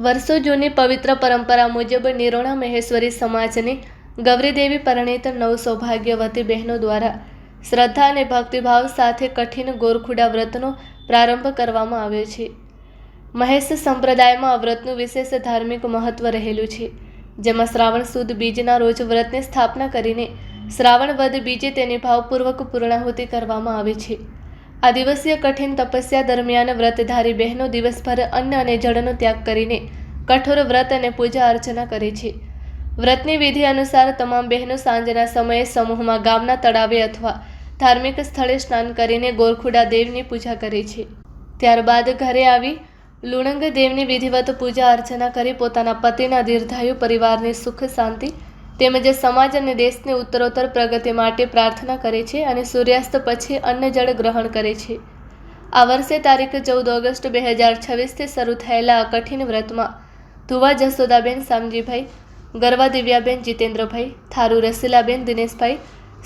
વર્ષો જૂની પવિત્ર પરંપરા મુજબ નિરોણા મહેશ્વરી સમાજની ગૌરીદેવી પરિણીત 9 સૌભાગ્યવતી બહેનો દ્વારા શ્રદ્ધા અને ભક્તિભાવ સાથે કઠિન ગોરખુડા વ્રતનો પ્રારંભ કરવામાં આવ્યો છે. મહેશ સંપ્રદાયમાં આ વ્રતનું વિશેષ ધાર્મિક મહત્વ રહેલું છે, જેમાં શ્રાવણ સુદ બીજના રોજ વ્રતની સ્થાપના કરીને શ્રાવણ વદ બીજે તેની ભાવપૂર્વક પૂર્ણાહુતિ કરવામાં આવે છે. આ દિવસીય કઠિન તપસ્યા દરમિયાન વ્રતધારી બહેનો દિવસભર અન્ન અને જળનો ત્યાગ કરીને કઠોર વ્રત અને પૂજા અર્ચના કરે છે. વ્રતની વિધિ અનુસાર તમામ બહેનો સાંજના સમયે સમૂહમાં ગામના તળાવે અથવા ધાર્મિક સ્થળે સ્નાન કરીને ગોરખુડા દેવની પૂજા કરે છે. ત્યારબાદ ઘરે આવી લુણંગ દેવની વિધિવત પૂજા અર્ચના કરી પોતાના પતિના દીર્ઘાયુ, પરિવારની સુખ શાંતિ તેમજ સમાજ અને દેશની ઉત્તરોત્તર પ્રગતિ માટે પ્રાર્થના કરે છે અને સૂર્યાસ્ત પછી અન્ન જળ ગ્રહણ કરે છે. આ વર્ષે તારીખ 14 ઓગસ્ટ 2026થી શરૂ થયેલા આ કઠિન વ્રતમાં ધુવા જસોદાબેન શામજીભાઈ, ગરવા દિવ્યાબેન જીતેન્દ્રભાઈ, થારુ રસીલાબેન દિનેશભાઈ,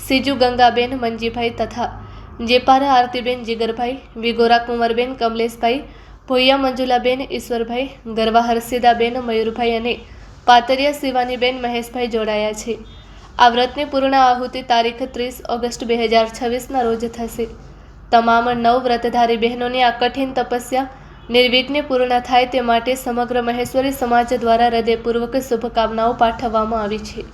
સીજુ ગંગાબેન મંજીભાઈ તથા જેપારા આરતીબેન જીગરભાઈ, વિગોરા કુંવરબેન કમલેશભાઈ, ભોયા મંજુલાબેન ઈશ્વરભાઈ, ગરવા હર્ષિદાબેન મયુરભાઈ અને પાતરિયા શિવાનીબેન મહેશભાઈ જોડાયા છે. આ વ્રતની પૂર્ણ આહુતિ તારીખ 30 ઓગસ્ટ 2026ના રોજ થશે. તમામ 9 વ્રતધારી બહેનોની આ કઠિન તપસ્યા નિર્વિઘ્ને પૂર્ણ થાય તે માટે સમગ્ર મહેશ્વરી સમાજ દ્વારા હૃદયપૂર્વક શુભકામનાઓ પાઠવવામાં આવી છે.